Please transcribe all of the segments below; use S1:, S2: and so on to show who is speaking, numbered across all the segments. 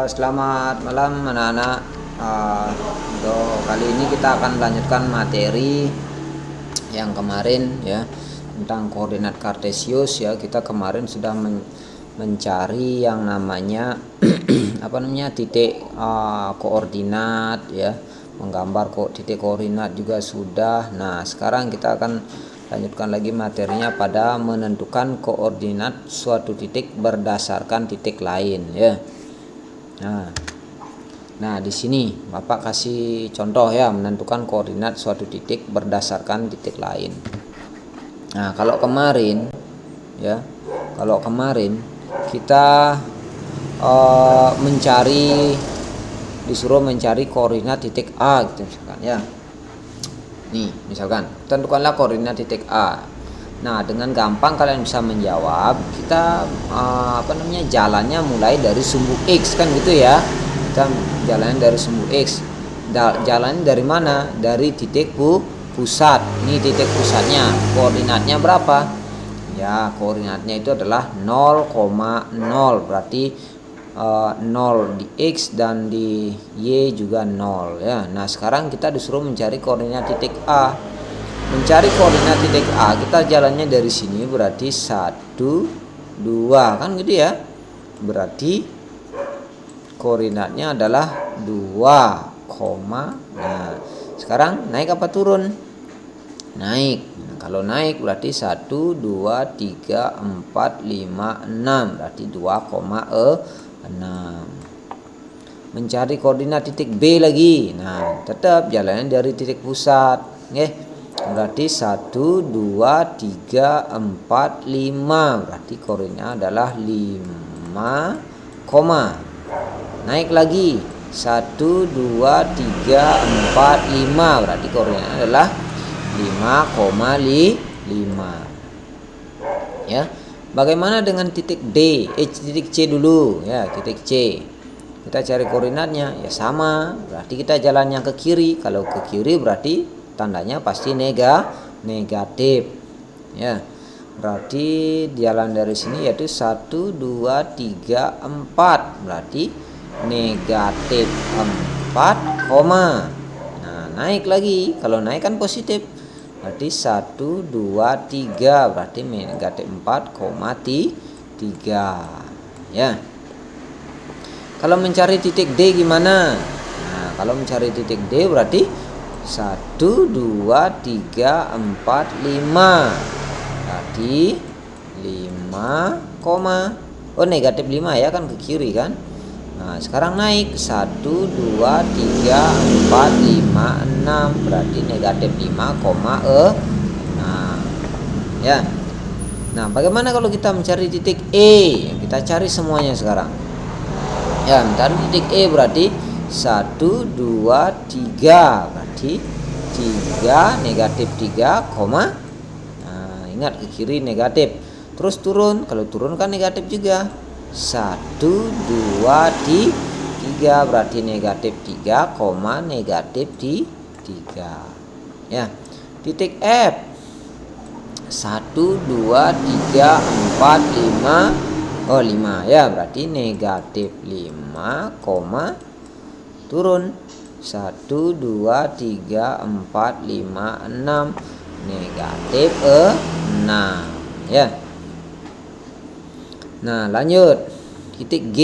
S1: Selamat malam anak-anak. Untuk kali ini kita akan melanjutkan materi yang kemarin ya, tentang koordinat kartesius ya. Kita kemarin sudah mencari yang namanya titik koordinat ya, menggambar titik koordinat juga sudah. Nah, sekarang kita akan lanjutkan lagi materinya pada menentukan koordinat suatu titik berdasarkan titik lain ya. Nah, di sini Bapak kasih contoh ya, menentukan koordinat suatu titik berdasarkan titik lain. Nah, kalau kemarin kita disuruh mencari koordinat titik A gitu misalkan ya. Nih, misalkan tentukanlah koordinat titik A. Nah, dengan gampang kalian bisa menjawab. Kita jalannya mulai dari sumbu X kan gitu ya. Kita jalannya dari sumbu X. Jalannya dari mana? Dari titik pusat. Ini titik pusatnya. Koordinatnya berapa? Ya, koordinatnya itu adalah 0,0. Berarti 0 di X dan di Y juga 0 ya. Nah, sekarang kita disuruh mencari koordinat titik A. Mencari koordinat titik A, kita jalannya dari sini berarti 1, 2 kan gitu ya. Berarti koordinatnya adalah 2, nah, sekarang naik apa turun? Naik. Nah, kalau naik berarti 1, 2, 3, 4, 5, 6. Berarti 2,6. Mencari koordinat titik B lagi. Nah, tetap jalannya dari titik pusat. Berarti 1, 2, 3, 4, 5. Berarti koordinatnya adalah 5, naik lagi 1, 2, 3, 4, 5. Berarti koordinatnya adalah 5,5 ya. Bagaimana dengan titik D? Titik C dulu ya, titik C. Kita cari koordinatnya ya, sama. Berarti kita jalannya ke kiri. Kalau ke kiri berarti tandanya pasti negatif ya. Berarti jalan dari sini yaitu 1, 2, 3, 4. Berarti negatif 4, nah naik lagi. Kalau naik kan positif, berarti 1, 2, 3. Berarti negatif 4,3 ya. Kalau mencari titik D gimana? Nah, kalau mencari titik D berarti 1, 2, 3, 4, 5. Berarti 5, negatif 5 ya, kan ke kiri kan. Nah, sekarang naik 1, 2, 3, 4, 5, 6. Berarti negatif 5,6 ya. Nah, bagaimana kalau kita mencari titik E? Kita cari semuanya sekarang ya. Mencari titik E berarti 1, 2, 3. Berarti 3, negatif 3, nah, ingat ke kiri negatif. Terus turun, kalau turun kan negatif juga. 1, 2, 3. Berarti negatif 3, negatif 3 ya. Titik F 1, 2, 3, 4, 5. 5 ya. Berarti negatif 5, turun 1, 2, 3, 4, 5, 6. Negatif 6 ya. Nah, lanjut titik G.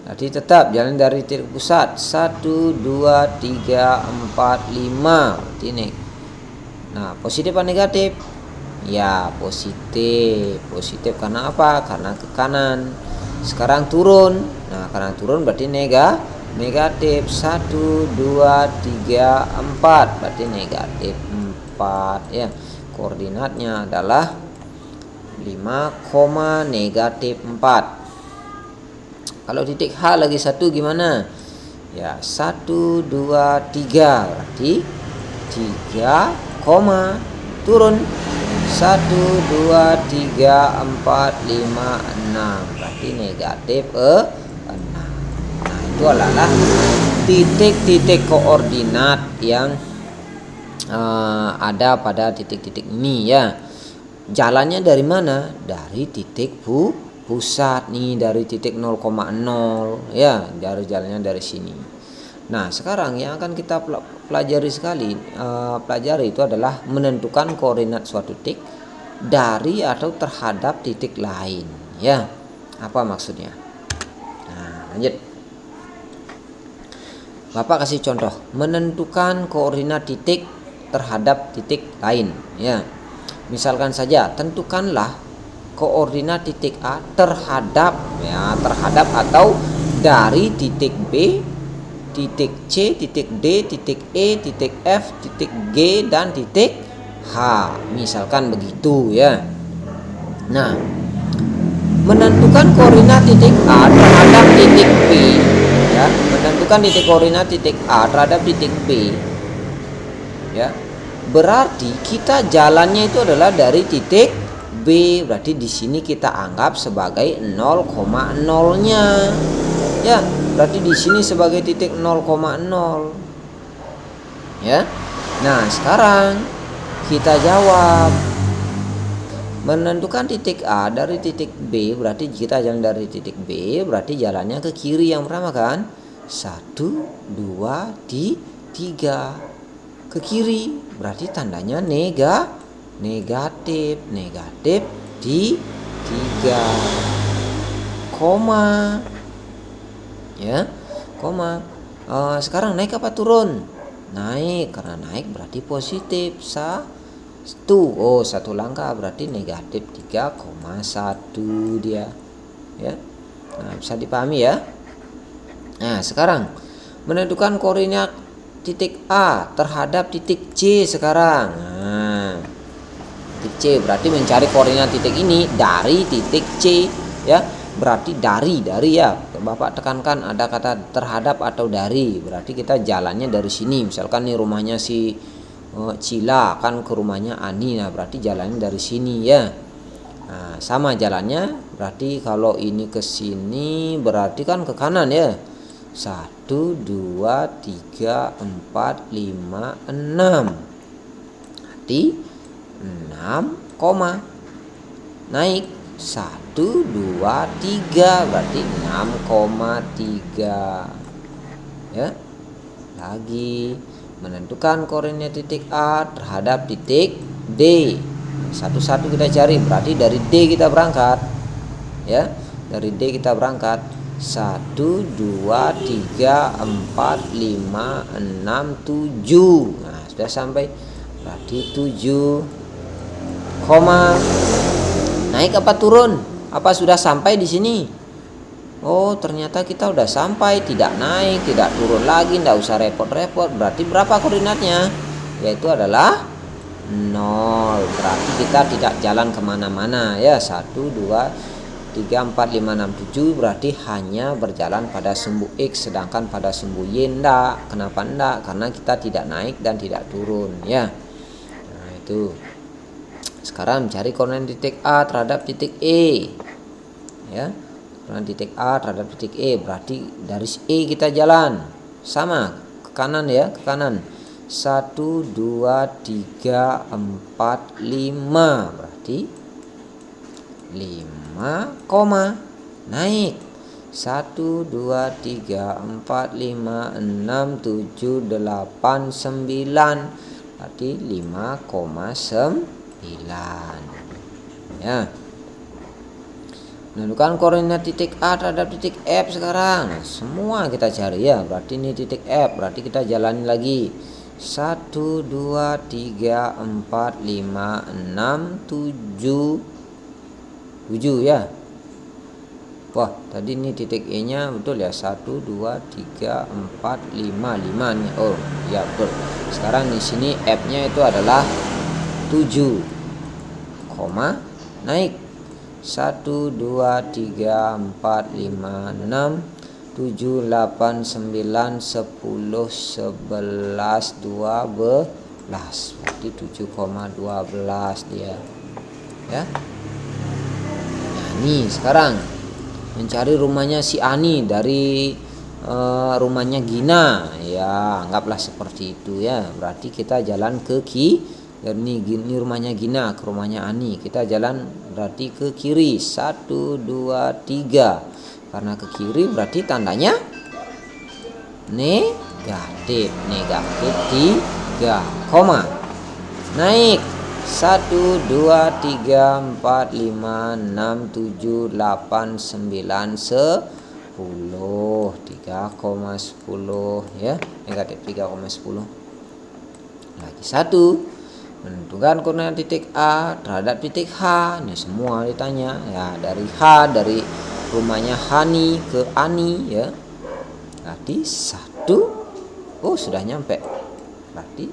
S1: Berarti tetap jalan dari titik pusat 1, 2, 3, 4, 5. Berarti ini. Nah, positif atau negatif? Ya, positif karena apa? Karena ke kanan. Sekarang turun. Nah, karena turun berarti negatif 1, 2, 3, 4. Berarti negatif 4 ya. Koordinatnya adalah 5, negatif 4. Kalau titik H lagi 1 gimana? Ya, 1, 2, 3. Berarti 3, turun 1, 2, 3, 4, 5, 6. Berarti negatif 6. Nah, itu adalah titik-titik koordinat yang ada pada titik-titik ini ya. Jalannya dari mana? Dari titik pusat nih dari titik 0,0 ya, dari jalannya dari sini. Nah sekarang yang akan kita pelajari itu adalah menentukan koordinat suatu titik dari atau terhadap titik lain ya. Apa maksudnya? Nah lanjut, Bapak kasih contoh menentukan koordinat titik terhadap titik lain ya. Misalkan saja tentukanlah koordinat titik A terhadap atau dari titik B, titik C, titik D, titik E, titik F, titik G dan titik H. Misalkan begitu ya. Nah, menentukan koordinat titik A terhadap titik B ya, menentukan titik koordinat titik A terhadap titik B ya. Berarti kita jalannya itu adalah dari titik B, berarti di sini kita anggap sebagai 0,0-nya. Ya, berarti di sini sebagai titik 0,0. Ya. Nah, sekarang kita jawab. Menentukan titik A dari titik B, berarti kita jalan dari titik B, berarti jalannya ke kiri yang pertama kan? 1, 2, 3. Ke kiri, berarti tandanya negatif di 3, koma ya, koma. Sekarang naik apa turun? Naik, karena naik berarti positif. Satu langkah berarti negatif 3,1 dia ya. Nah bisa dipahami ya. Nah sekarang menentukan koordinat titik A terhadap titik C sekarang. Nah, titik C berarti mencari koordinat titik ini dari titik C ya. Berarti dari ya. Bapak tekankan ada kata terhadap atau dari. Berarti kita jalannya dari sini. Misalkan nih rumahnya si Cila kan ke rumahnya Ani. Nah, berarti jalannya dari sini ya. Nah, sama jalannya. Berarti kalau ini ke sini berarti kan ke kanan ya. 1, 2, 3, 4, 5, 6. Berarti 6, koma. Naik 1, 2, 3. Berarti 6,3. Ya. Lagi menentukan koordinat titik A terhadap titik D. Satu-satu kita cari. Berarti dari D kita berangkat. Ya. Dari D kita berangkat. 1, 2, 3, 4, 5, 6, 7. Nah, sudah sampai. Berarti 7, koma. Naik apa turun? Apa sudah sampai di sini? Oh, ternyata kita udah sampai, tidak naik, tidak turun lagi, tidak usah repot-repot. Berarti berapa koordinatnya? Yaitu adalah 0. Berarti kita tidak jalan kemana-mana ya. 1, 2, 3, 4, 5, 6, 7. Berarti hanya berjalan pada sumbu X. Sedangkan pada sumbu Y enggak. Kenapa enggak? Karena kita tidak naik dan tidak turun ya. Nah itu. Sekarang cari koordinat titik A terhadap titik E ya. Koordinat titik A terhadap titik E, berarti dari E kita jalan sama ke kanan ya, ke kanan. 1, 2, 3, 4, 5. Berarti 5, koma. Naik 1, 2, 3, 4, 5, 6, 7, 8, 9. Berarti 5,9 ya. Menentukan koordinat titik A terhadap titik F sekarang. Nah, semua kita cari ya. Berarti ini titik F. Berarti kita jalani lagi. 1, 2, 3, 4, 5, 6, 7. 7 ya. Wah, tadi ini titik E nya betul ya. 1, 2, 3, 4, 5. 5 nih. Oh, ya betul. Sekarang di sini F nya itu adalah 7, koma. Naik 1, 2, 3, 4, 5, 6, 7, 8, 9, 10, 11, 12. Berarti 7,12 dia ya. Nah nih sekarang mencari rumahnya si Ani dari rumahnya Gina ya, anggaplah seperti itu ya. Berarti kita jalan ke Ini rumahnya Gina, ke rumahnya Ani. Kita jalan berarti ke kiri. 1, 2, 3. Karena ke kiri berarti tandanya negatif. Negatif 3, koma. Naik 1, 2, 3, 4, 5, 6, 7, 8, 9, 10. 3,10 ya. Negatif 3,10. Lagi 1. Menentukan koordinat titik A terhadap titik H. Ini semua ditanya ya, dari H, dari rumahnya Hani ke Ani ya. Berarti 1. Oh, sudah nyampe. Berarti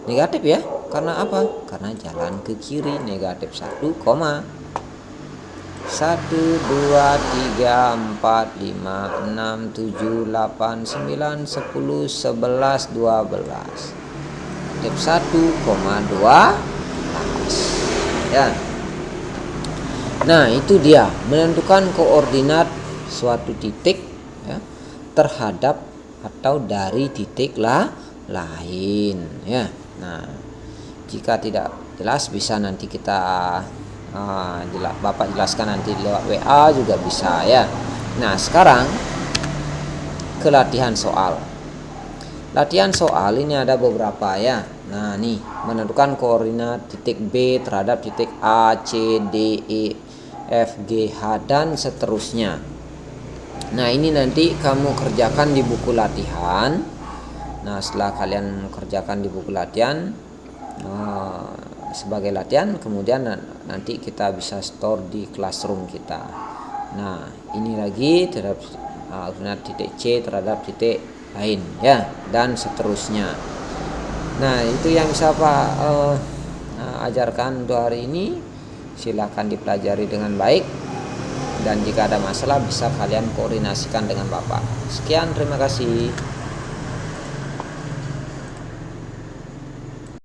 S1: negatif ya. Karena apa? Karena jalan ke kiri. Negatif 1, 1, 2, 3, 4, 5, 6, 7, 8, 9, 10, 11, 12. Negatif 1,2 ya. Nah, itu dia menentukan koordinat suatu titik ya, terhadap atau dari titik lain ya. Nah, jika tidak jelas bisa nanti kita Bapak jelaskan nanti lewat WA juga bisa ya. Nah, sekarang ke latihan soal. Latihan soal ini ada beberapa ya. Nah, nih menentukan koordinat titik B terhadap titik A, C, D, E, F, G, H dan seterusnya. Nah, ini nanti kamu kerjakan di buku latihan. Nah, setelah kalian kerjakan di buku latihan sebagai latihan, kemudian nanti kita bisa store di classroom kita. Nah, ini lagi terhadap koordinat titik C terhadap titik lain ya, dan seterusnya. Nah, itu yang bisa Pak ajarkan untuk hari ini. Silakan dipelajari dengan baik, dan jika ada masalah bisa kalian koordinasikan dengan Bapak. Sekian, terima kasih.